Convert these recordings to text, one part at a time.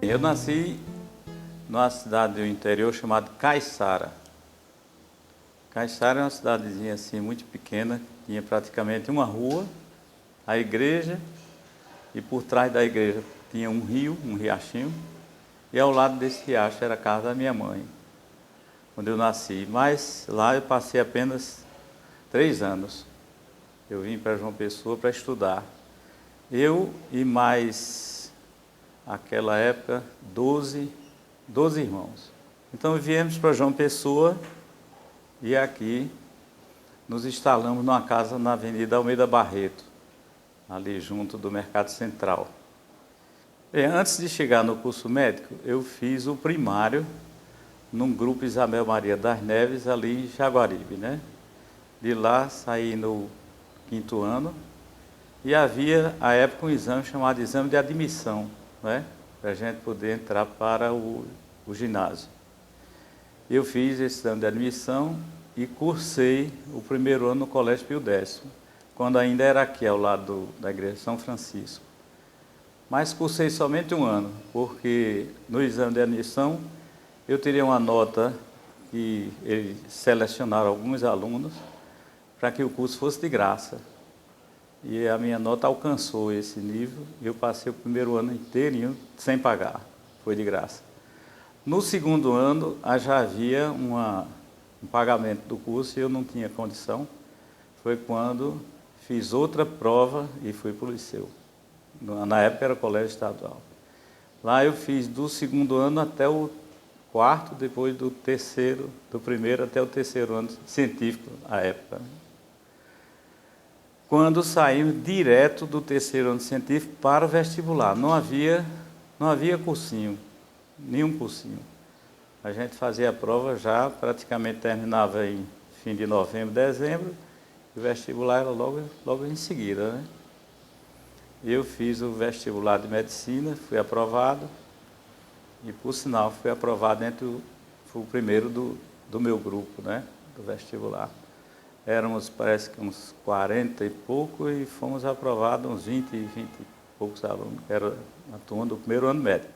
Eu nasci numa cidade do interior chamada Caiçara. Caiçara é uma cidadezinha assim muito pequena, tinha praticamente uma rua, a igreja, e por trás da igreja tinha um rio, um riachinho, e ao lado desse riacho era a casa da minha mãe, onde eu nasci. Mas lá eu passei apenas 3 anos. Eu vim para João Pessoa para estudar. Eu e mais, naquela época, 12 irmãos. Então viemos para João Pessoa e aqui nos instalamos numa casa na Avenida Almeida Barreto, ali junto do Mercado Central. Antes de chegar no curso médico, eu fiz o primário num grupo Isabel Maria das Neves, ali em Jaguaribe, né? De lá saí no 5º ano e havia, à época, um exame chamado exame de admissão, né? Para a gente poder entrar para o ginásio. Eu fiz esse exame de admissão e cursei o primeiro ano no Colégio Pio X, quando ainda era aqui ao lado da Igreja de São Francisco. Mas cursei somente um ano, porque no exame de admissão eu teria uma nota que eles selecionaram alguns alunos para que o curso fosse de graça. E a minha nota alcançou esse nível e eu passei o primeiro ano inteirinho sem pagar, foi de graça. No segundo ano já havia um pagamento do curso e eu não tinha condição. Foi quando fiz outra prova e fui para o liceu. Na época era colégio estadual. Lá eu fiz do segundo ano até o quarto, depois do primeiro até o terceiro ano científico, à época. Quando saímos direto do terceiro ano científico para o vestibular, não havia cursinho, nenhum cursinho. A gente fazia a prova já, praticamente terminava em fim de novembro, dezembro, e o vestibular era logo em seguida, né? Eu fiz o vestibular de medicina, fui aprovado, e por sinal fui aprovado fui o primeiro do meu grupo, né? Do vestibular. Éramos, parece que uns 40 e pouco, e fomos aprovados uns 20 e poucos alunos, que era a turma do primeiro ano médico.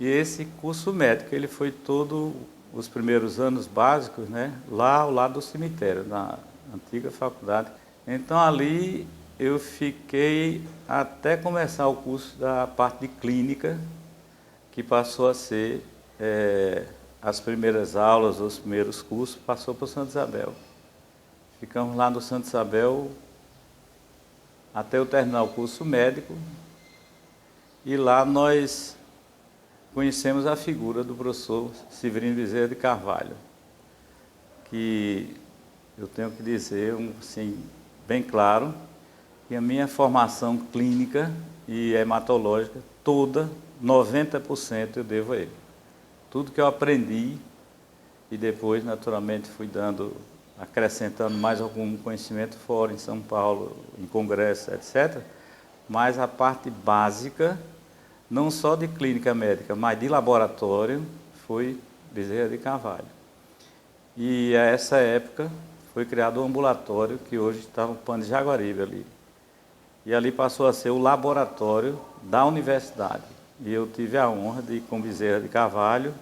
E esse curso médico, ele foi todo os primeiros anos básicos, né? Lá ao lado do cemitério, na antiga faculdade. Então ali eu fiquei até começar o curso da parte de clínica, que passou a ser as primeiras aulas, os primeiros cursos, passou para o Santa Isabel. Ficamos lá no Santa Isabel até eu terminar o curso médico, e lá nós conhecemos a figura do professor Severino Bezerra de Carvalho, que eu tenho que dizer, assim, bem claro, que a minha formação clínica e hematológica toda, 90% eu devo a ele. Tudo que eu aprendi e depois, naturalmente, fui acrescentando mais algum conhecimento fora, em São Paulo, em congresso, etc. Mas a parte básica, não só de clínica médica, mas de laboratório, foi Bezerra de Carvalho. E a essa época foi criado o ambulatório, que hoje está no PAN de Jaguaribe ali. E ali passou a ser o laboratório da universidade. E eu tive a honra de, com Bezerra de Carvalho,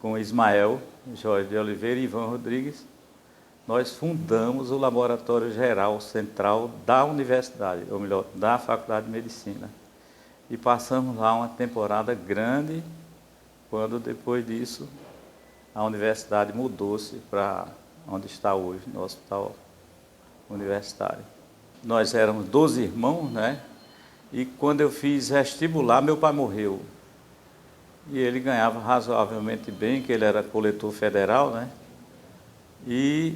com Ismael, Jorge de Oliveira e Ivan Rodrigues, nós fundamos o Laboratório Geral Central da Universidade, ou melhor, da Faculdade de Medicina. E passamos lá uma temporada grande, quando depois disso a universidade mudou-se para onde está hoje, no hospital universitário. Nós éramos 12 irmãos, né? E quando eu fiz vestibular, meu pai morreu. E ele ganhava razoavelmente bem, que ele era coletor federal, né? E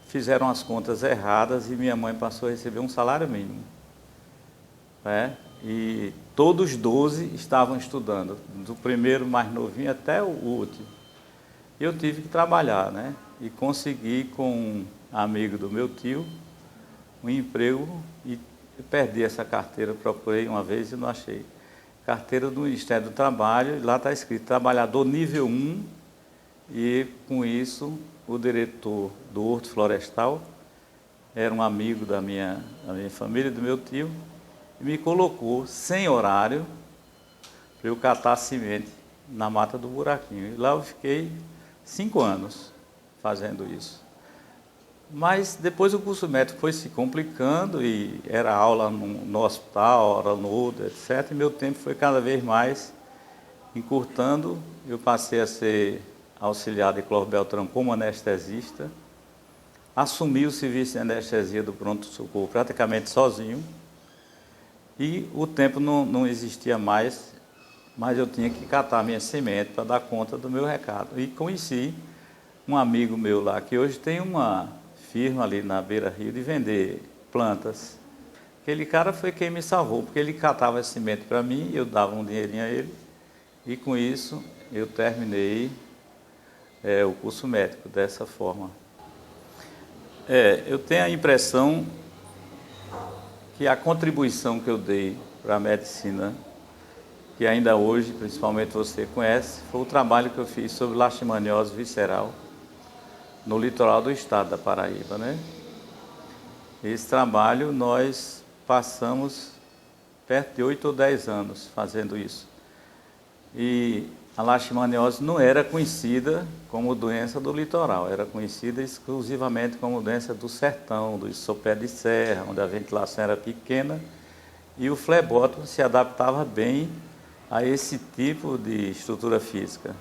fizeram as contas erradas e minha mãe passou a receber um salário mínimo, né? E todos 12 estavam estudando, do primeiro mais novinho até o último. E eu tive que trabalhar, né? E consegui, com um amigo do meu tio, um emprego, e perdi essa carteira, procurei uma vez e não achei. Carteira do Ministério do Trabalho, e lá está escrito trabalhador nível 1, e com isso o diretor do Horto Florestal era um amigo da minha família, do meu tio, e me colocou sem horário para eu catar semente na mata do buraquinho. E lá eu fiquei 5 anos fazendo isso. Mas depois o curso médico foi se complicando e era aula no hospital, aula no outro, etc. E meu tempo foi cada vez mais encurtando. Eu passei a ser auxiliar de Clóvis Beltrão como anestesista. Assumi o serviço de anestesia do pronto-socorro praticamente sozinho. E o tempo não existia mais, mas eu tinha que catar minha semente para dar conta do meu recado. E conheci um amigo meu lá, que hoje tem uma firma ali na Beira-Rio de vender plantas. Aquele cara foi quem me salvou, porque ele catava semente para mim, eu dava um dinheirinho a ele, e com isso eu terminei o curso médico dessa forma. Eu tenho a impressão que a contribuição que eu dei para a medicina, que ainda hoje, principalmente você conhece, foi o trabalho que eu fiz sobre leishmaniose visceral no litoral do estado da Paraíba, né? Esse trabalho nós passamos perto de 8 ou 10 anos fazendo isso. E a leishmaniose não era conhecida como doença do litoral, era conhecida exclusivamente como doença do sertão, do sopé de serra, onde a ventilação era pequena, e o flebótomo se adaptava bem a esse tipo de estrutura física.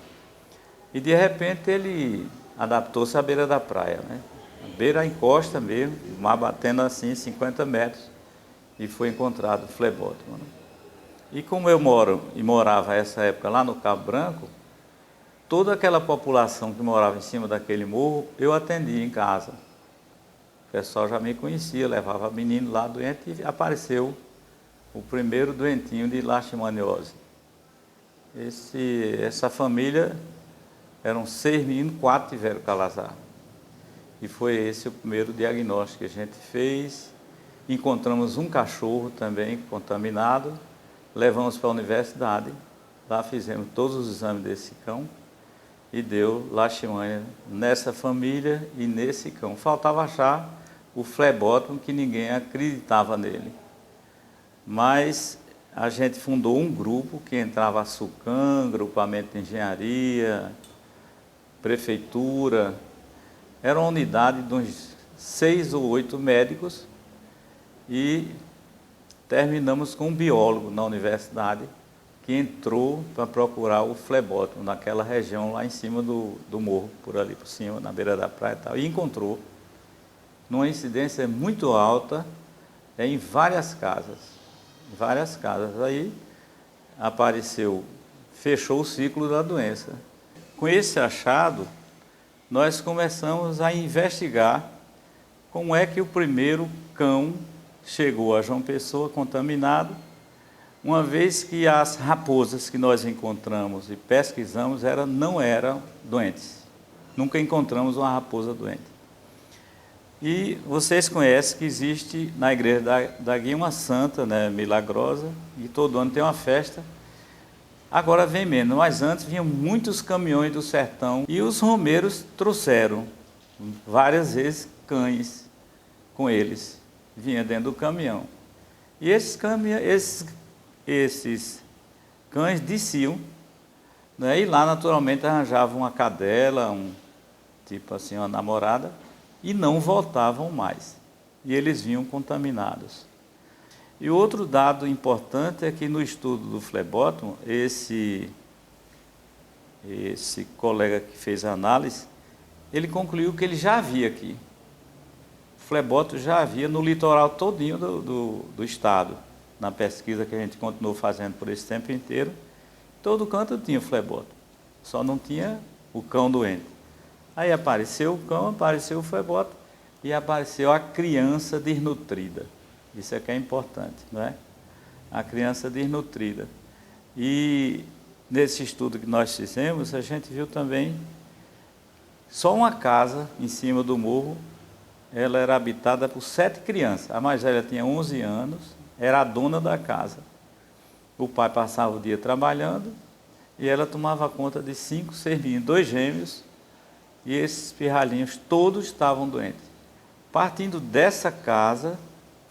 E de repente ele adaptou-se à beira da praia, né? À beira, à encosta mesmo, o mar batendo assim 50 metros, e foi encontrado o flebótomo, né? E como eu morava nessa época lá no Cabo Branco, toda aquela população que morava em cima daquele morro, eu atendia em casa. O pessoal já me conhecia, levava menino lá doente e apareceu o primeiro doentinho de leishmaniose. Essa família, eram 6 meninos, 4 tiveram calazar. E foi esse o primeiro diagnóstico que a gente fez. Encontramos um cachorro também contaminado, levamos para a universidade, lá fizemos todos os exames desse cão e deu leishmania nessa família e nesse cão. Faltava achar o flebótomo, que ninguém acreditava nele. Mas a gente fundou um grupo que entrava a SUCAM, grupamento de engenharia, prefeitura. Era uma unidade de uns 6 ou 8 médicos e terminamos com um biólogo na universidade que entrou para procurar o flebótomo naquela região lá em cima do morro, por ali por cima, na beira da praia e tal, e encontrou numa incidência muito alta em várias casas. Aí apareceu, fechou o ciclo da doença. Com esse achado, nós começamos a investigar como é que o primeiro cão chegou a João Pessoa contaminado, uma vez que as raposas que nós encontramos e pesquisamos não eram doentes. Nunca encontramos uma raposa doente. E vocês conhecem que existe na igreja da Guia uma santa, né, milagrosa, e todo ano tem uma festa. Agora vem menos, mas antes vinham muitos caminhões do sertão e os romeiros trouxeram várias vezes cães com eles, vinha dentro do caminhão. E esses cães desciam, né, e lá naturalmente arranjavam uma cadela, tipo assim, uma namorada, e não voltavam mais. E eles vinham contaminados. E outro dado importante é que no estudo do flebótomo, esse colega que fez a análise, ele concluiu que ele já havia aqui. O flebótomo já havia no litoral todinho do estado. Na pesquisa que a gente continuou fazendo por esse tempo inteiro, todo canto tinha o flebótomo, só não tinha o cão doente. Aí apareceu o cão, apareceu o flebótomo e apareceu a criança desnutrida. Isso é que é importante, não é? A criança desnutrida. E nesse estudo que nós fizemos, a gente viu também só uma casa em cima do morro, ela era habitada por 7 crianças. A mais velha tinha 11 anos, era a dona da casa. O pai passava o dia trabalhando e ela tomava conta de 5, 6 meninos, 2 gêmeos, e esses pirralhinhos todos estavam doentes. Partindo dessa casa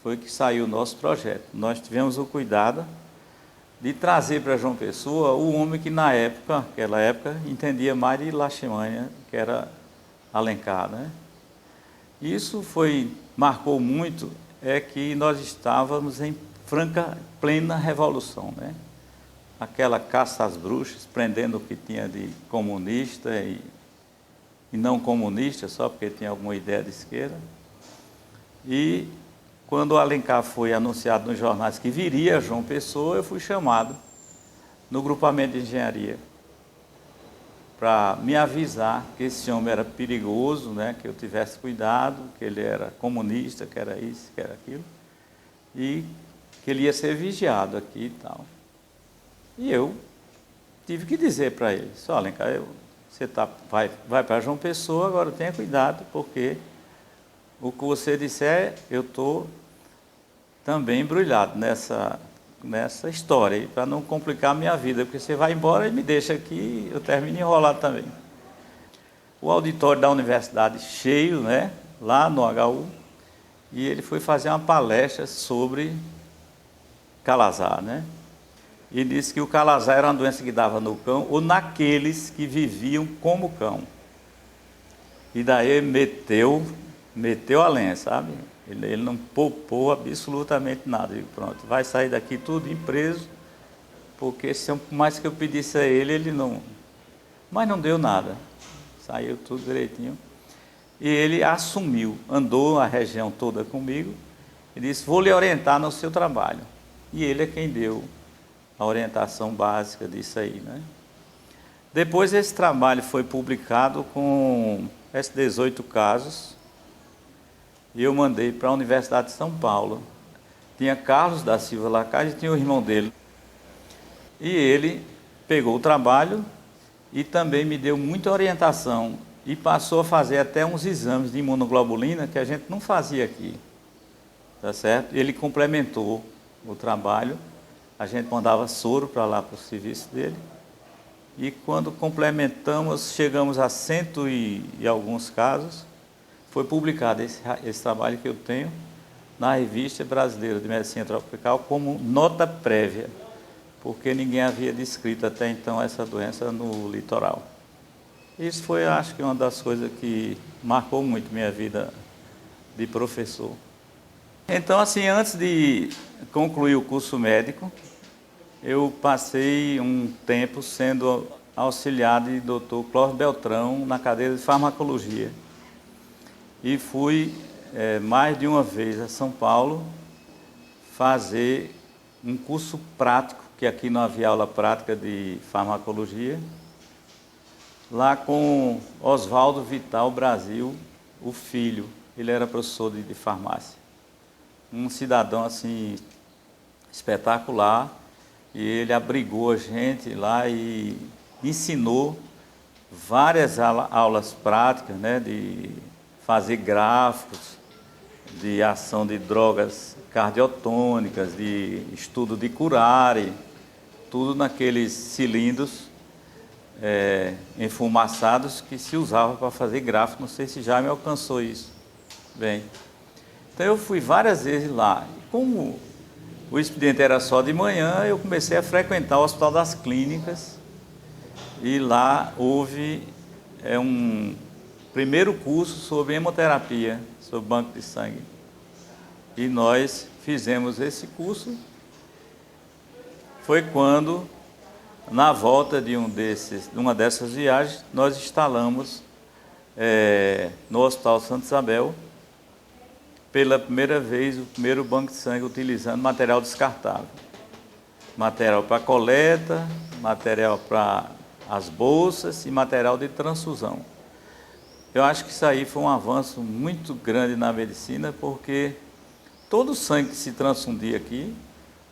foi que saiu o nosso projeto. Nós tivemos o cuidado de trazer para João Pessoa o homem que naquela época, entendia mais de Leishmania, que era Alencar, né? Isso marcou muito, é que nós estávamos em plena revolução, né? Aquela caça às bruxas, prendendo o que tinha de comunista e não comunista, só porque tinha alguma ideia de esquerda. E quando o Alencar foi anunciado nos jornais que viria a João Pessoa, eu fui chamado no grupamento de engenharia para me avisar que esse homem era perigoso, né, que eu tivesse cuidado, que ele era comunista, que era isso, que era aquilo, e que ele ia ser vigiado aqui e tal. E eu tive que dizer para ele, só Alencar, você vai para João Pessoa, agora tenha cuidado, porque o que você disser, eu estou também embrulhado nessa história, para não complicar a minha vida, porque você vai embora e me deixa aqui, eu termino enrolado também. O auditório da universidade cheio, né, lá no HU, e ele foi fazer uma palestra sobre calazar, né? E disse que o calazar era uma doença que dava no cão, ou naqueles que viviam como cão. E daí ele meteu a lenha, sabe? Ele não poupou absolutamente nada. Eu digo, pronto, vai sair daqui tudo preso, porque por mais que eu pedisse a ele, ele não... Mas não deu nada. Saiu tudo direitinho. E ele assumiu, andou a região toda comigo, e disse, vou lhe orientar no seu trabalho. E ele é quem deu a orientação básica disso aí, né? Depois esse trabalho foi publicado com esses 18 casos, e eu mandei para a Universidade de São Paulo. Tinha Carlos da Silva Lacage e tinha o irmão dele. E ele pegou o trabalho e também me deu muita orientação e passou a fazer até uns exames de imunoglobulina que a gente não fazia aqui, tá certo? Ele complementou o trabalho, a gente mandava soro para lá, para o serviço dele, e quando complementamos, chegamos a 100 e alguns casos, foi publicado esse trabalho que eu tenho na Revista Brasileira de Medicina Tropical como nota prévia, porque ninguém havia descrito até então essa doença no litoral. Isso foi, acho que, uma das coisas que marcou muito minha vida de professor. Então, assim, antes de concluir o curso médico, eu passei um tempo sendo auxiliar de Dr. Clóvis Beltrão na cadeira de farmacologia. E fui mais de uma vez a São Paulo fazer um curso prático, que aqui não havia aula prática de farmacologia, lá com Oswaldo Vital Brasil, o filho. Ele era professor de farmácia. Um cidadão assim espetacular, e ele abrigou a gente lá e ensinou várias aulas práticas, né, de fazer gráficos, de ação de drogas cardiotônicas, de estudo de curare, tudo naqueles cilindros enfumaçados que se usava para fazer gráfico. Não sei se já me alcançou isso. Bem, então eu fui várias vezes lá. Como o expediente era só de manhã, eu comecei a frequentar o Hospital das Clínicas, e lá houve um primeiro curso sobre hemoterapia, sobre banco de sangue. E nós fizemos esse curso. Foi quando, na volta de uma dessas viagens, nós instalamos no Hospital Santa Isabel, pela primeira vez, o primeiro banco de sangue utilizando material descartável. Material para coleta, material para as bolsas e material de transfusão. Eu acho que isso aí foi um avanço muito grande na medicina, porque todo o sangue que se transfundia aqui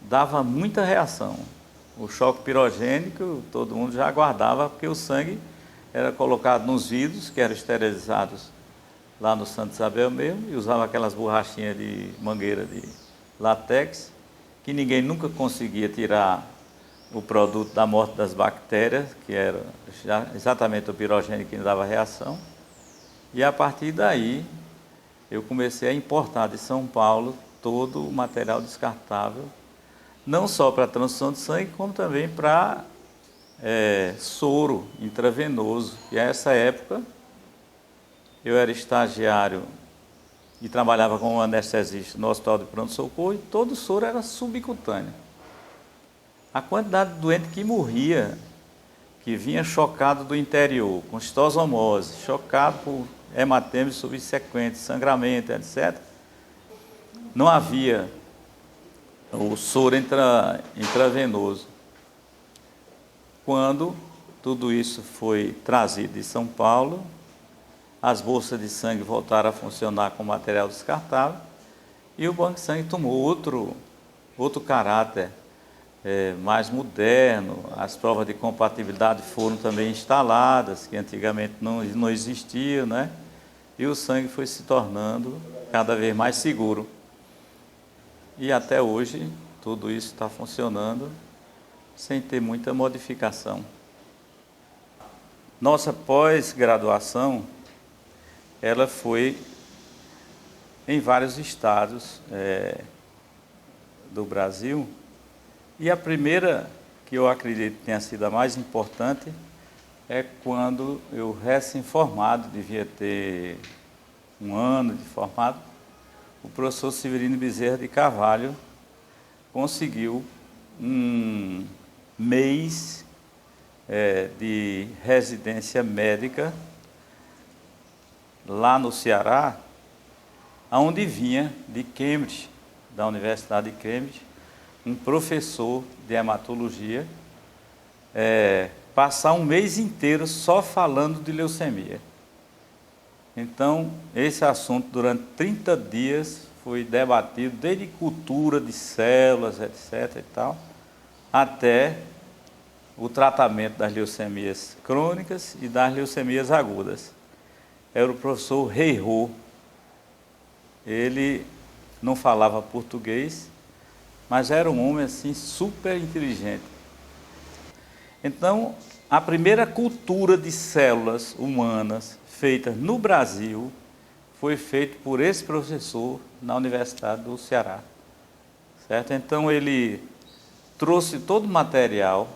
dava muita reação. O choque pirogênico, todo mundo já aguardava, porque o sangue era colocado nos vidros, que eram esterilizados lá no Santa Isabel mesmo, e usava aquelas borrachinhas de mangueira de látex, que ninguém nunca conseguia tirar o produto da morte das bactérias, que era exatamente o pirogênico que dava reação. E a partir daí, eu comecei a importar de São Paulo todo o material descartável não só para transfusão de sangue, como também para soro intravenoso. E a essa época eu era estagiário e trabalhava como anestesista no hospital de pronto-socorro e todo o soro era subcutâneo. A quantidade de doente que morria, que vinha chocado do interior, com citosomose, chocado por hematema subsequente, sangramento, etc., não havia o soro intravenoso. Quando tudo isso foi trazido de São Paulo, as bolsas de sangue voltaram a funcionar com material descartável e o banco de sangue tomou outro caráter mais moderno. As provas de compatibilidade foram também instaladas, que antigamente não existiam, né? E o sangue foi se tornando cada vez mais seguro. E até hoje tudo isso está funcionando sem ter muita modificação. Nossa pós-graduação, ela foi em vários estados do Brasil, e a primeira, que eu acredito tenha sido a mais importante, é quando eu, recém-formado, devia ter 1 ano de formado, o professor Severino Bezerra de Carvalho conseguiu um mês de residência médica lá no Ceará, onde vinha de Cambridge, da Universidade de Cambridge, um professor de hematologia, passar um mês inteiro só falando de leucemia. Então, esse assunto durante 30 dias foi debatido, desde cultura de células, etc. e tal, até o tratamento das leucemias crônicas e das leucemias agudas. Era o professor Reirô. Ele não falava português, mas era um homem assim super inteligente. Então, a primeira cultura de células humanas feita no Brasil foi feita por esse professor na Universidade do Ceará, certo? Então ele trouxe todo o material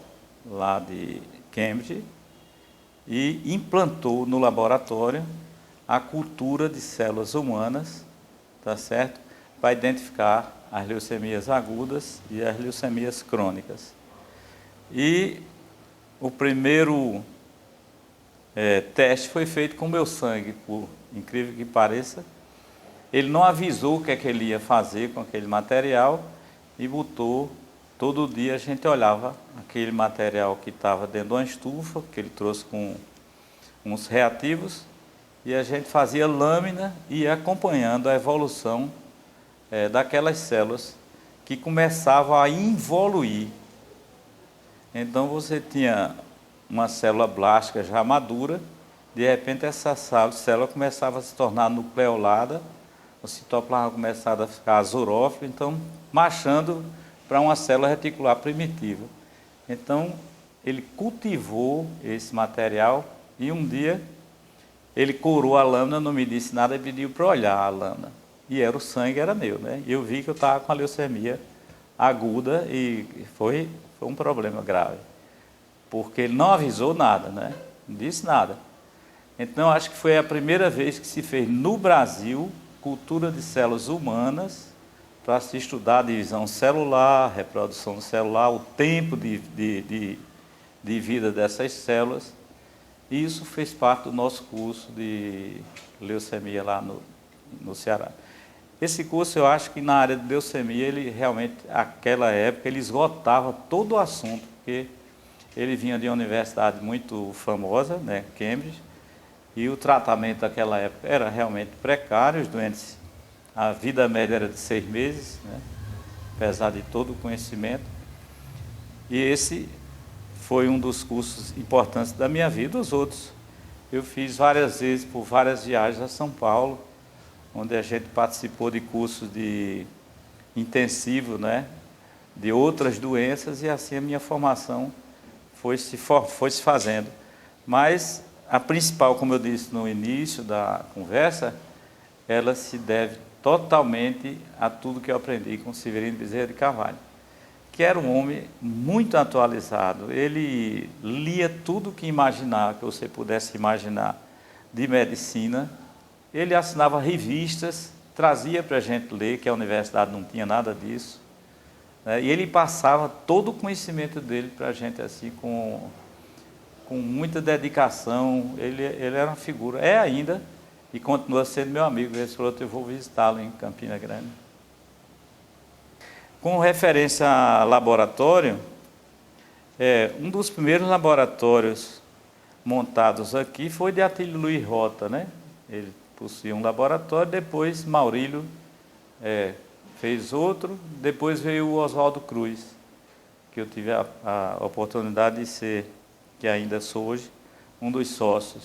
lá de Cambridge e implantou no laboratório a cultura de células humanas, tá certo? Para identificar as leucemias agudas e as leucemias crônicas. E o primeiro teste foi feito com meu sangue, por incrível que pareça. Ele não avisou o que é que ele ia fazer com aquele material e botou, todo dia a gente olhava aquele material que estava dentro de uma estufa, que ele trouxe com uns reativos, e a gente fazia lâmina e ia acompanhando a evolução daquelas células que começavam a involuir. Então você tinha uma célula blástica já madura, de repente essa célula começava a se tornar nucleolada, o citoplasma começava a ficar azurófilo, então marchando para uma célula reticular primitiva. Então ele cultivou esse material e um dia ele corou a lâmina, não me disse nada e pediu para olhar a lâmina. E era o sangue, era meu, né? E eu vi que eu estava com a leucemia aguda e foi um problema grave. Porque ele não avisou nada, né? Não disse nada. Então, acho que foi a primeira vez que se fez no Brasil cultura de células humanas para se estudar a divisão celular, reprodução celular, o tempo de vida dessas células. E isso fez parte do nosso curso de leucemia lá no Ceará. Esse curso, eu acho que na área de leucemia, ele realmente, naquela época, ele esgotava todo o assunto, porque ele vinha de uma universidade muito famosa, né, Cambridge, e o tratamento daquela época era realmente precário, os doentes, a vida média era de 6 meses, né, apesar de todo o conhecimento. E esse foi um dos cursos importantes da minha vida. Os outros eu fiz várias vezes, por várias viagens a São Paulo, onde a gente participou de cursos de intensivo, né, de outras doenças, e assim a minha formação foi se fazendo. Mas a principal, como eu disse no início da conversa, ela se deve totalmente a tudo que eu aprendi com Severino Bezerra de Carvalho. que era um homem muito atualizado. Ele lia tudo que imaginar, que você pudesse imaginar de medicina. Ele assinava revistas, trazia para a gente ler, que a universidade não tinha nada disso, né? E ele passava todo o conhecimento dele para a gente assim, com muita dedicação. Ele era uma figura, é ainda, e continua sendo meu amigo. Ele falou que eu vou visitá-lo em Campina Grande. Com referência a laboratório, um dos primeiros laboratórios montados aqui foi de Atílio Luiz Rota, né? Ele possuía um laboratório, depois Maurílio fez outro, depois veio o Oswaldo Cruz, que eu tive a oportunidade de ser, que ainda sou hoje, um dos sócios.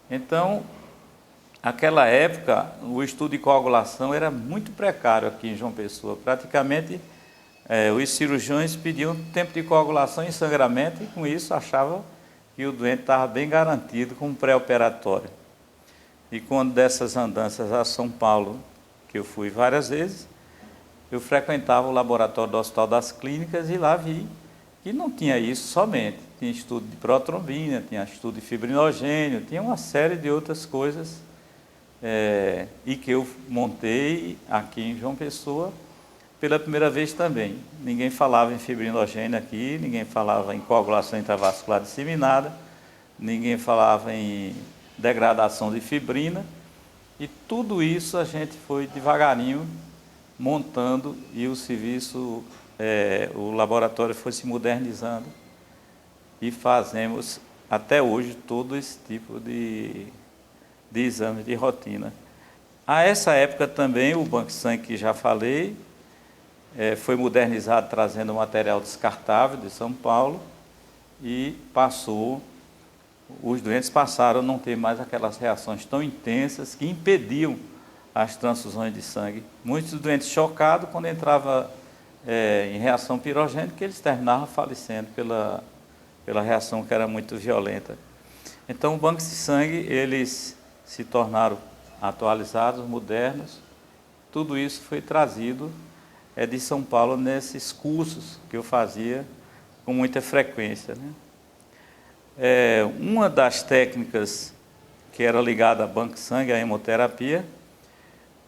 Então, naquela época, o estudo de coagulação era muito precário aqui em João Pessoa. Praticamente, os cirurgiões pediam tempo de coagulação e sangramento, e com isso achavam que o doente estava bem garantido como pré-operatório. E quando dessas andanças a São Paulo, que eu fui várias vezes, eu frequentava o laboratório do Hospital das Clínicas e lá vi que não tinha isso somente. Tinha estudo de protrombina, tinha estudo de fibrinogênio, tinha uma série de outras coisas, e que eu montei aqui em João Pessoa pela primeira vez também. Ninguém falava em fibrinogênio aqui, ninguém falava em coagulação intravascular disseminada, ninguém falava em degradação de fibrina, e tudo isso a gente foi devagarinho montando, e o serviço, o laboratório foi se modernizando, e fazemos até hoje todo esse tipo de exames de rotina. A essa época também o banco de sangue, que já falei, foi modernizado, trazendo material descartável de São Paulo, e os doentes passaram a não ter mais aquelas reações tão intensas que impediam as transfusões de sangue. Muitos doentes chocados, quando entrava em reação pirogênica, eles terminavam falecendo pela reação, que era muito violenta. Então, o banco de sangue, eles se tornaram atualizados, modernos. Tudo isso foi trazido de São Paulo nesses cursos que eu fazia com muita frequência, né? Uma das técnicas que era ligada a banco de sangue, a hemoterapia,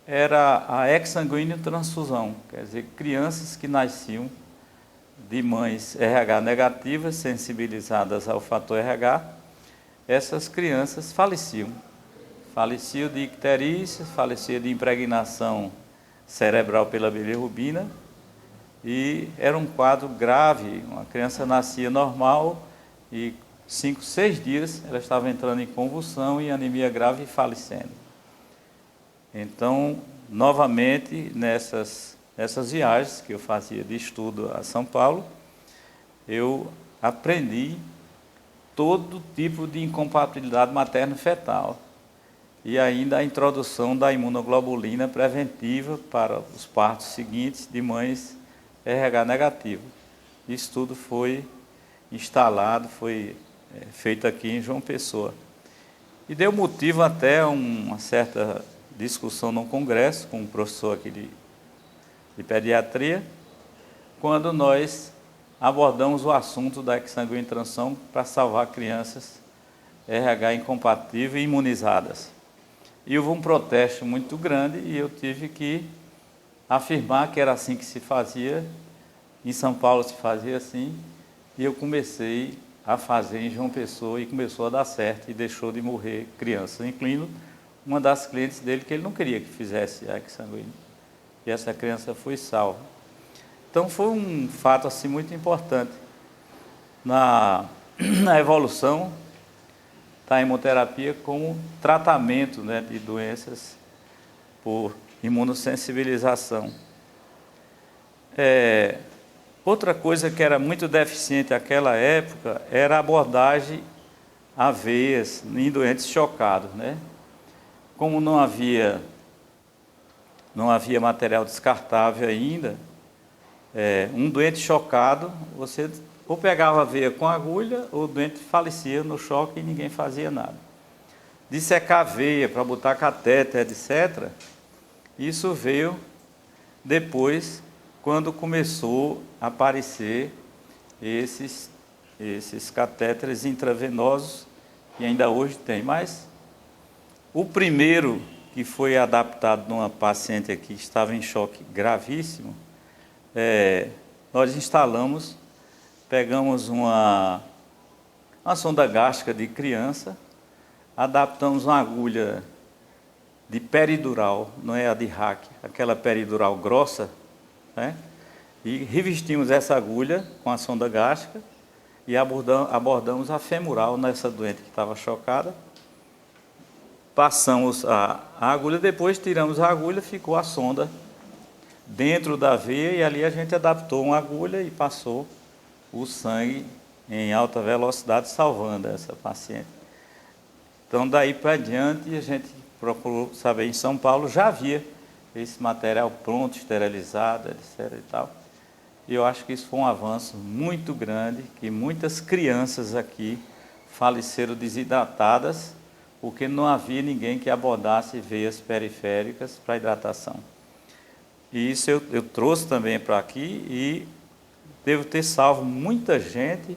era a exsanguíneo transfusão, quer dizer, crianças que nasciam de mães RH negativas, sensibilizadas ao fator RH, essas crianças faleciam de icterícia, faleciam de impregnação cerebral pela bilirrubina, e era um quadro grave. Uma criança nascia normal e 5, 6 dias ela estava entrando em convulsão e anemia grave e falecendo. Então, novamente, nessas viagens que eu fazia de estudo a São Paulo, eu aprendi todo tipo de incompatibilidade materno-fetal, e ainda a introdução da imunoglobulina preventiva para os partos seguintes de mães RH negativo. Isso tudo foi instalado, foi feito aqui em João Pessoa. E deu motivo até a uma certa discussão no congresso com um professor aqui de pediatria, quando nós abordamos o assunto da exsanguínea transfusão para salvar crianças RH incompatível e imunizadas. E houve um protesto muito grande, e eu tive que afirmar que era assim que se fazia. Em São Paulo se fazia assim, e eu comecei a fazer em João Pessoa, e começou a dar certo, e deixou de morrer crianças, incluindo uma das clientes dele, que ele não queria que fizesse a exsanguínea, e essa criança foi salva. Então foi um fato assim muito importante na evolução da hemoterapia como tratamento, né, de doenças por imunossensibilização. Outra coisa que era muito deficiente naquela época era a abordagem a veias em doentes chocados, né? Como não havia material descartável ainda, um doente chocado, você ou pegava a veia com agulha, ou o doente falecia no choque e ninguém fazia nada. Dissecar a veia para botar catéter, etc., isso veio depois, quando começou a aparecer esses catéteres intravenosos, que ainda hoje tem. Mas o primeiro que foi adaptado numa paciente aqui que estava em choque gravíssimo, nós instalamos, pegamos uma sonda gástrica de criança, adaptamos uma agulha de peridural, não é a de hack, aquela peridural grossa, né? E revestimos essa agulha com a sonda gástrica e abordamos a femoral nessa doente que estava chocada. Passamos a agulha, depois tiramos a agulha, ficou a sonda dentro da veia e ali a gente adaptou uma agulha e passou o sangue em alta velocidade, salvando essa paciente. Então, daí para diante, a gente procurou saber, em São Paulo já havia esse material pronto, esterilizado, etc. e tal. E eu acho que isso foi um avanço muito grande, que muitas crianças aqui faleceram desidratadas, porque não havia ninguém que abordasse veias periféricas para hidratação. E isso eu trouxe também para aqui e devo ter salvo muita gente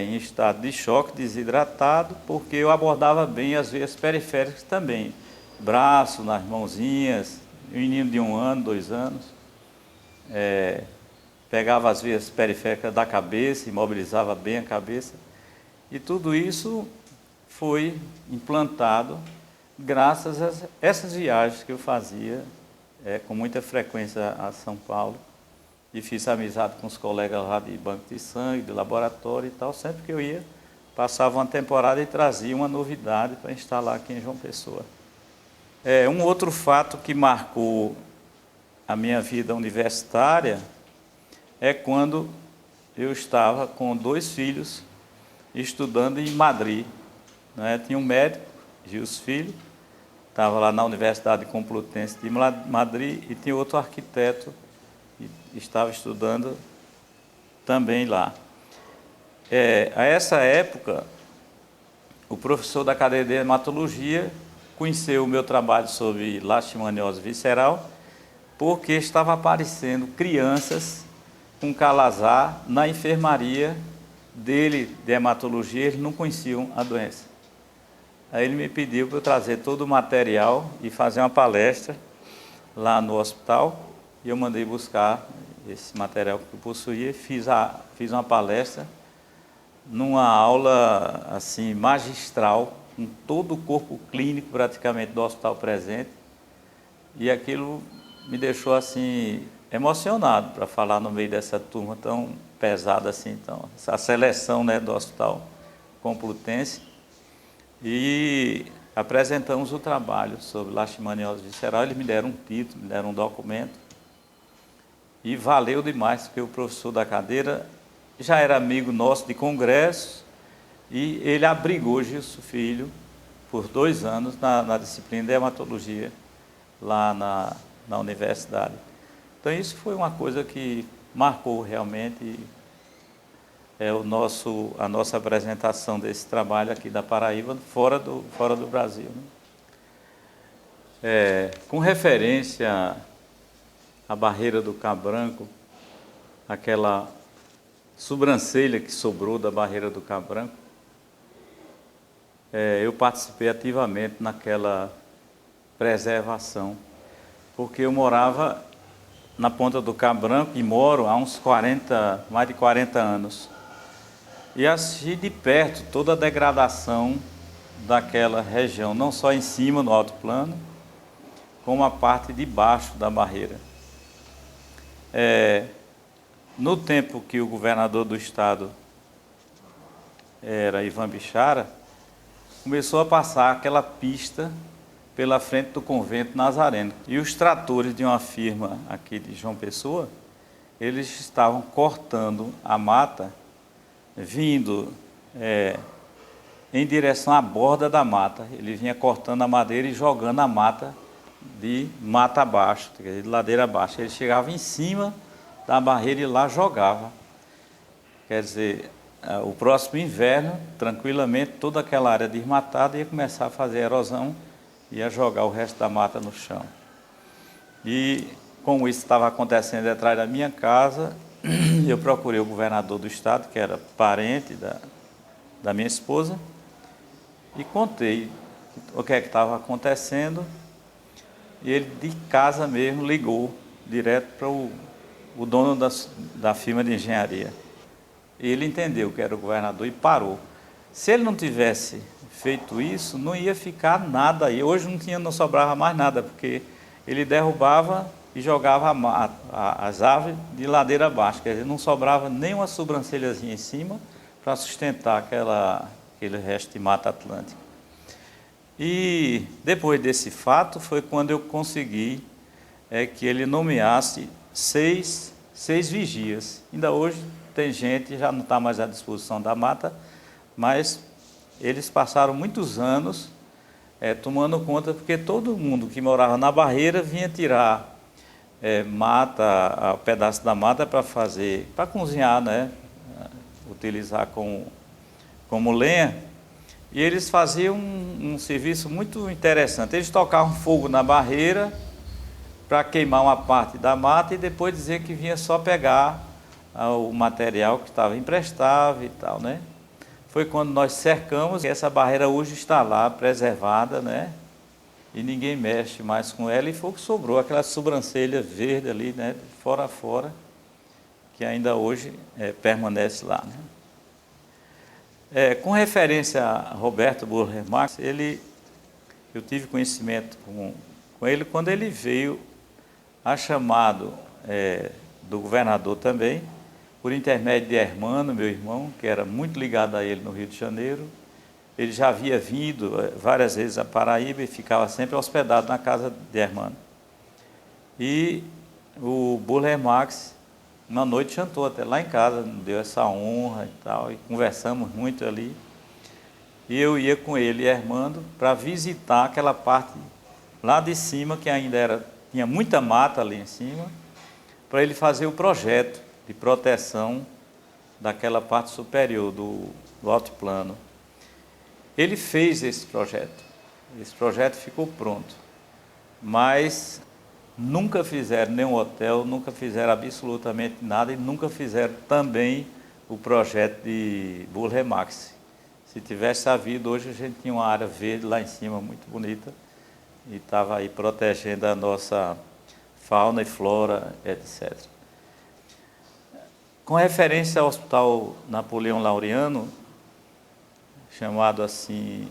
em estado de choque, desidratado, porque eu abordava bem as veias periféricas também. Braço, nas mãozinhas, menino de 1 ano, 2 anos. Pegava as veias periféricas da cabeça, imobilizava bem a cabeça. E tudo isso foi implantado graças a essas viagens que eu fazia com muita frequência a São Paulo. E fiz amizade com os colegas lá de banco de sangue, de laboratório e tal. Sempre que eu ia, passava uma temporada e trazia uma novidade para instalar aqui em João Pessoa. Um outro fato que marcou a minha vida universitária é quando eu estava com 2 filhos estudando em Madrid. Tinha um médico, Gilles Filho, estava lá na Universidade Complutense de Madrid, e tinha outro arquiteto que estava estudando também lá. A essa época, o professor da cadeira de hematologia conheceu o meu trabalho sobre leishmaniose visceral, porque estava aparecendo crianças com calazar na enfermaria dele, de hematologia, eles não conheciam a doença. Aí ele me pediu para eu trazer todo o material e fazer uma palestra lá no hospital, e eu mandei buscar esse material que eu possuía, fiz uma palestra numa aula assim magistral, com todo o corpo clínico praticamente do hospital presente, e aquilo me deixou assim emocionado para falar no meio dessa turma tão pesada assim, então, essa seleção, né, do Hospital Complutense. E apresentamos o trabalho sobre leishmaniose visceral. Eles me deram um título, me deram um documento, e valeu demais, porque o professor da cadeira já era amigo nosso de congressos, e ele abrigou Gilson Filho por 2 anos na disciplina de hematologia lá na universidade. Então isso foi uma coisa que marcou realmente a nossa apresentação desse trabalho aqui da Paraíba, fora do Brasil, né? Com referência à barreira do Cabo Branco, aquela sobrancelha que sobrou da barreira do Cabo Branco, eu participei ativamente naquela preservação, porque eu morava na ponta do Cabo Branco e moro há mais de 40 anos. E assisti de perto toda a degradação daquela região, não só em cima, no altiplano, como a parte de baixo da barreira. No tempo que o governador do estado era Ivan Bichara, começou a passar aquela pista pela frente do convento nazareno. E os tratores de uma firma aqui de João Pessoa, eles estavam cortando a mata, vindo em direção à borda da mata. Ele vinha cortando a madeira e jogando a mata de mata abaixo, de ladeira abaixo. Ele chegava em cima da barreira e lá jogava. Quer dizer, o próximo inverno, tranquilamente, toda aquela área desmatada ia começar a fazer erosão, ia jogar o resto da mata no chão. E como isso estava acontecendo atrás da minha casa, eu procurei o governador do estado, que era parente da minha esposa, e contei o que é que estava acontecendo, e ele de casa mesmo ligou direto para o dono da firma de engenharia. E ele entendeu que era o governador e parou. Se ele não tivesse feito isso, não ia ficar nada aí. Hoje não sobrava mais nada, porque ele derrubava e jogava as árvores de ladeira abaixo. Quer dizer, não sobrava nem uma sobrancelhazinha em cima para sustentar aquele resto de Mata Atlântica. E depois desse fato foi quando eu consegui que ele nomeasse seis vigias. Ainda hoje tem gente, já não está mais à disposição da mata, mas eles passaram muitos anos tomando conta, porque todo mundo que morava na barreira vinha tirar o pedaço da mata para cozinhar, né? Utilizar como lenha. E eles faziam um serviço muito interessante. Eles tocavam fogo na barreira para queimar uma parte da mata e depois dizer que vinha só pegar o material que estava imprestável e tal, né? Foi quando nós cercamos, e essa barreira hoje está lá, preservada, né? E ninguém mexe mais com ela, e foi o que sobrou, aquela sobrancelha verde ali, né? Fora a fora, que ainda hoje permanece lá, né? Com referência a Roberto Burle Marx, eu tive conhecimento com ele quando ele veio a chamado do governador também, por intermédio de Hermano, meu irmão, que era muito ligado a ele no Rio de Janeiro. Ele já havia vindo várias vezes a Paraíba e ficava sempre hospedado na casa de Hermano. E o Burle Marx, uma noite, jantou até lá em casa, nos deu essa honra e tal, e conversamos muito ali. E eu ia com ele e Hermano para visitar aquela parte lá de cima, que ainda tinha muita mata ali em cima, para ele fazer o projeto de proteção daquela parte superior do altiplano. Ele fez esse projeto ficou pronto, mas nunca fizeram nenhum hotel, nunca fizeram absolutamente nada e nunca fizeram também o projeto de Burle Marx. Se tivesse havido, hoje a gente tinha uma área verde lá em cima, muito bonita, e estava aí protegendo a nossa fauna e flora, etc. Com referência ao Hospital Napoleão Laureano, chamado assim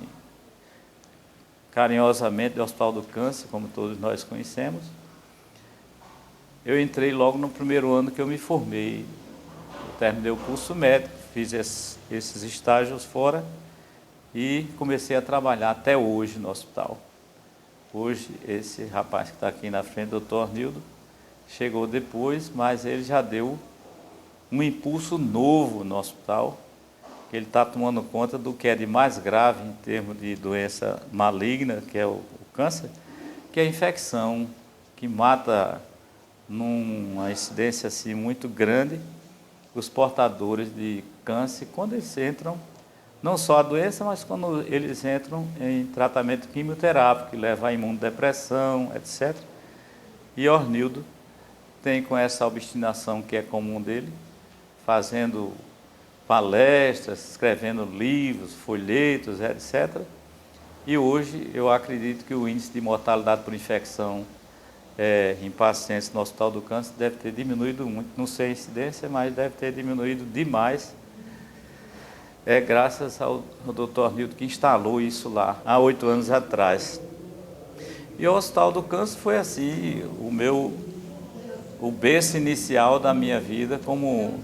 carinhosamente de Hospital do Câncer, como todos nós conhecemos, eu entrei logo no primeiro ano que eu me formei. Eu terminei o curso médico, fiz esses estágios fora e comecei a trabalhar até hoje no hospital. Hoje, esse rapaz que está aqui na frente, o Dr. Arnildo, chegou depois, mas ele já deu um impulso novo no hospital, que ele está tomando conta do que é de mais grave em termos de doença maligna, que é o câncer, que é a infecção, que mata numa incidência assim muito grande os portadores de câncer quando eles entram, não só a doença, mas quando eles entram em tratamento quimioterápico, que leva à imunodepressão, etc. E Ornildo tem, com essa obstinação que é comum dele, fazendo palestras, escrevendo livros, folhetos, etc. E hoje eu acredito que o índice de mortalidade por infecção em pacientes no Hospital do Câncer deve ter diminuído muito, não sei a incidência, mas deve ter diminuído demais, graças ao Dr. Arnildo, que instalou isso lá há 8 anos atrás. E o Hospital do Câncer foi assim, o berço inicial da minha vida como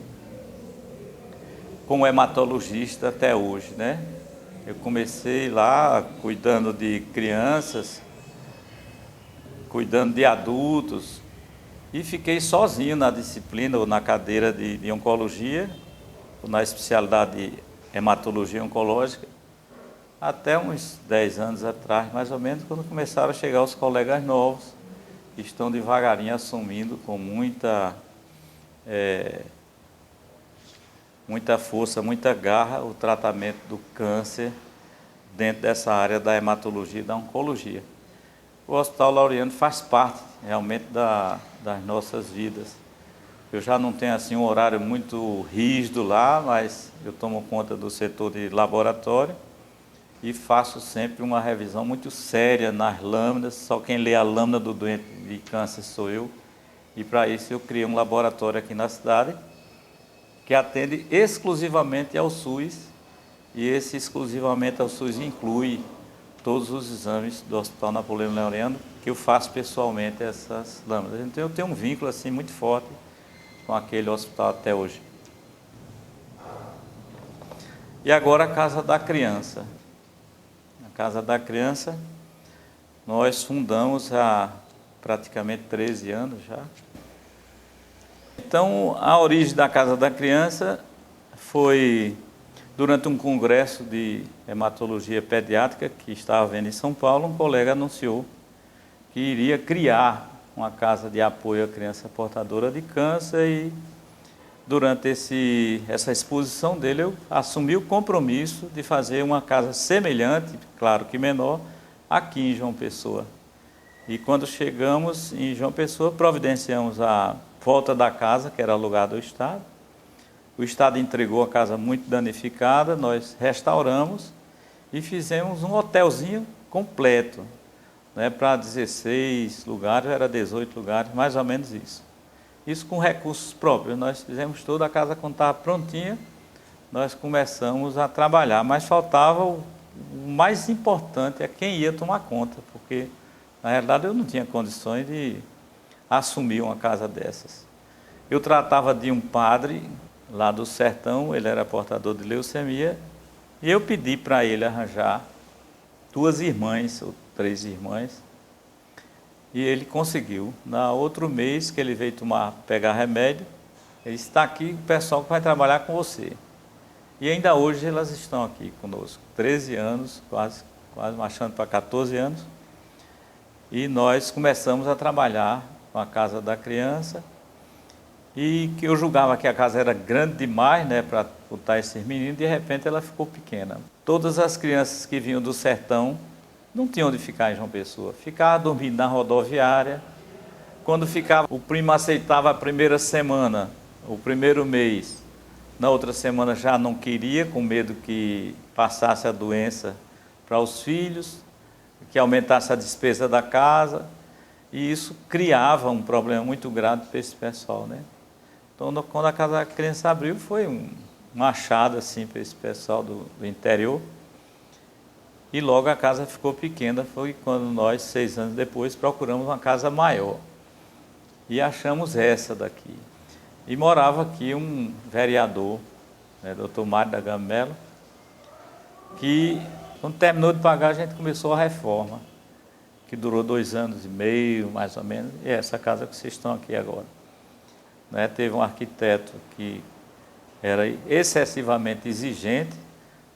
hematologista até hoje, né? Eu comecei lá cuidando de crianças, cuidando de adultos, e fiquei sozinho na disciplina ou na cadeira de oncologia, ou na especialidade de hematologia oncológica, até uns 10 anos atrás, mais ou menos, quando começaram a chegar os colegas novos, que estão devagarinho assumindo com muita força, muita garra, o tratamento do câncer dentro dessa área da hematologia e da oncologia. O Hospital Laureano faz parte realmente das nossas vidas. Eu já não tenho assim um horário muito rígido lá, mas eu tomo conta do setor de laboratório e faço sempre uma revisão muito séria nas lâminas. Só quem lê a lâmina do doente de câncer sou eu. E para isso eu criei um laboratório aqui na cidade que atende exclusivamente ao SUS. E esse exclusivamente ao SUS inclui todos os exames do Hospital Napoleão Laureano, que eu faço pessoalmente essas lâminas. Então eu tenho um vínculo assim muito forte com aquele hospital até hoje. E agora a Casa da Criança. A Casa da Criança nós fundamos há praticamente 13 anos já. Então a origem da Casa da Criança foi durante um congresso de hematologia pediátrica que estava havendo em São Paulo. Um colega anunciou que iria criar uma casa de apoio à criança portadora de câncer e durante essa exposição dele eu assumi o compromisso de fazer uma casa semelhante, claro que menor, aqui em João Pessoa. E quando chegamos em João Pessoa, providenciamos a volta da casa, que era alugada ao Estado. O Estado entregou a casa muito danificada, nós restauramos e fizemos um hotelzinho completo. Para 16 lugares, era 18 lugares, mais ou menos isso. Isso com recursos próprios, nós fizemos toda a casa quando estava prontinha, nós começamos a trabalhar, mas faltava o mais importante, é quem ia tomar conta, porque na realidade eu não tinha condições de assumir uma casa dessas. Eu tratava de um padre lá do sertão, ele era portador de leucemia, e eu pedi para ele arranjar 2 irmãs, ou 3 irmãs, e ele conseguiu. Na outro mês que ele veio pegar remédio, ele está aqui, o pessoal que vai trabalhar com você. E ainda hoje elas estão aqui conosco, 13 anos, quase marchando para 14 anos, e nós começamos a trabalhar com a Casa da Criança, e que eu julgava que a casa era grande demais, para botar esses meninos, de repente ela ficou pequena. Todas as crianças que vinham do sertão não tinham onde ficar em João Pessoa, ficavam dormindo na rodoviária. Quando ficava, o primo aceitava a primeira semana, o primeiro mês, na outra semana já não queria, com medo que passasse a doença para os filhos, que aumentasse a despesa da casa, e isso criava um problema muito grave para esse pessoal, Então, quando a Casa da Criança abriu, foi um achado assim, para esse pessoal do interior. E logo a casa ficou pequena, foi quando nós, 6 anos depois, procuramos uma casa maior. E achamos essa daqui. E morava aqui um vereador, Dr. Mário da Gama Melo, que, quando terminou de pagar, a gente começou a reforma, que durou 2 anos e meio, mais ou menos, e é essa casa que vocês estão aqui agora. Teve um arquiteto que era excessivamente exigente,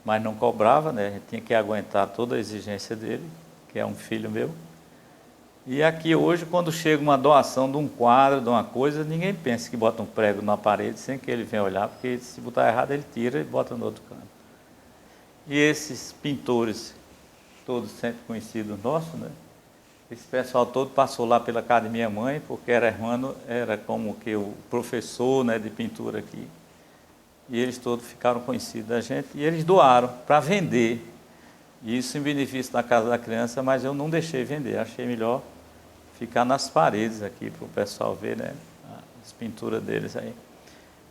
mas não cobrava, a gente tinha que aguentar toda a exigência dele, que é um filho meu. E aqui hoje, quando chega uma doação de um quadro, de uma coisa, ninguém pensa que bota um prego na parede sem que ele venha olhar, porque se botar errado ele tira e bota no outro canto. E esses pintores, todos sempre conhecidos nossos, esse pessoal todo passou lá pela casa de minha mãe, porque era como que o professor de pintura aqui. E eles todos ficaram conhecidos da gente e eles doaram para vender. Isso em benefício da Casa da Criança, mas eu não deixei vender. Achei melhor ficar nas paredes aqui para o pessoal ver as pinturas deles aí.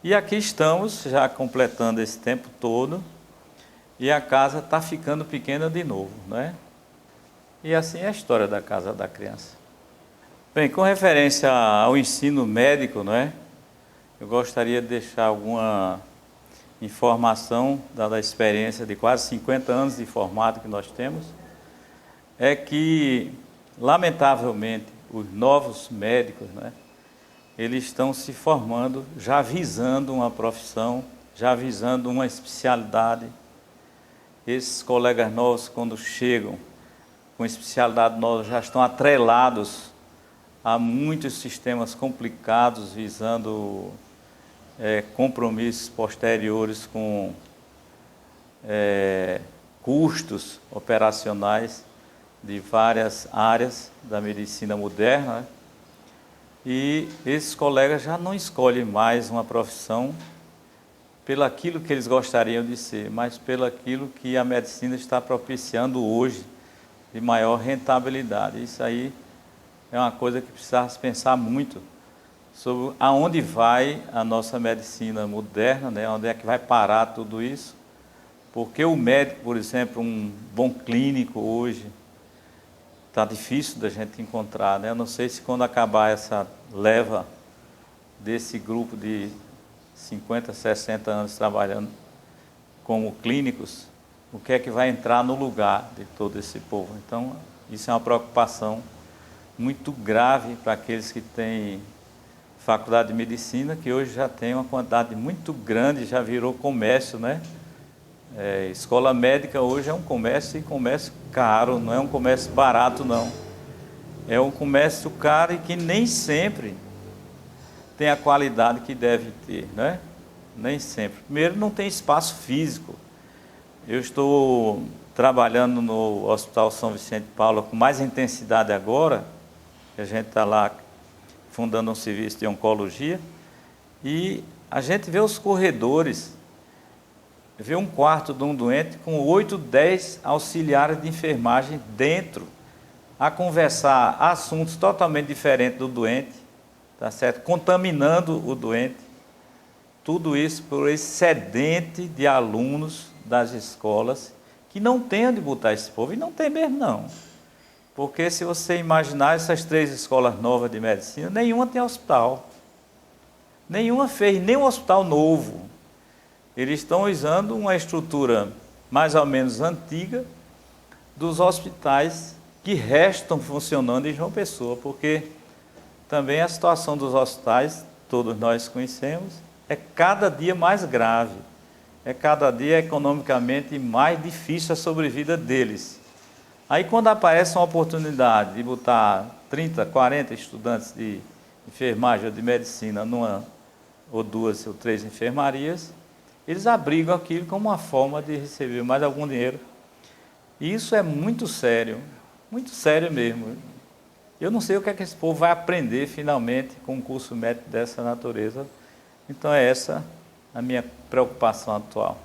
E aqui estamos já completando esse tempo todo e a casa está ficando pequena de novo, E assim é a história da Casa da Criança. Bem, com referência ao ensino médico, eu gostaria de deixar alguma informação, dada a experiência de quase 50 anos de formado que nós temos, é que, lamentavelmente, os novos médicos, eles estão se formando já visando uma profissão, já visando uma especialidade. Esses colegas novos, quando chegam com especialidade nova, já estão atrelados a muitos sistemas complicados, visando compromissos posteriores com custos operacionais de várias áreas da medicina moderna. e esses colegas já não escolhem mais uma profissão pelaquilo que eles gostariam de ser, mas pelaquilo que a medicina está propiciando hoje, de maior rentabilidade. Isso aí é uma coisa que precisa se pensar muito sobre aonde vai a nossa medicina moderna, né? Onde é que vai parar tudo isso, porque o médico, por exemplo, um bom clínico hoje, está difícil da gente encontrar, né? Eu não sei se quando acabar essa leva desse grupo de 50, 60 anos trabalhando como clínicos, o que é que vai entrar no lugar de todo esse povo. Então, isso é uma preocupação muito grave para aqueles que têm faculdade de medicina, que hoje já tem uma quantidade muito grande, já virou comércio, né? Escola médica hoje é um comércio, e comércio caro, não é um comércio barato, não. É um comércio caro e que nem sempre tem a qualidade que deve ter, né? Nem sempre. Primeiro, não tem espaço físico. Eu estou trabalhando no Hospital São Vicente de Paula com mais intensidade agora, que a gente está lá fundando um serviço de oncologia, e a gente vê os corredores, vê um quarto de um doente com 8, 10 auxiliares de enfermagem dentro, a conversar assuntos totalmente diferentes do doente, tá certo? Contaminando o doente. Tudo isso por excedente de alunos das escolas que não tem onde botar esse povo, e não tem mesmo não. Porque se você imaginar essas 3 escolas novas de medicina, nenhuma tem hospital. Nenhuma fez nem um hospital novo. Eles estão usando uma estrutura mais ou menos antiga dos hospitais que restam funcionando em João Pessoa, porque também a situação dos hospitais, todos nós conhecemos, é cada dia mais grave, é cada dia economicamente mais difícil a sobrevida deles. Aí quando aparece uma oportunidade de botar 30, 40 estudantes de enfermagem ou de medicina numa ou 2 ou 3 enfermarias, eles abrigam aquilo como uma forma de receber mais algum dinheiro. E isso é muito sério mesmo. Eu não sei o que é que esse povo vai aprender finalmente com um curso médico dessa natureza. Então é essa a minha preocupação atual.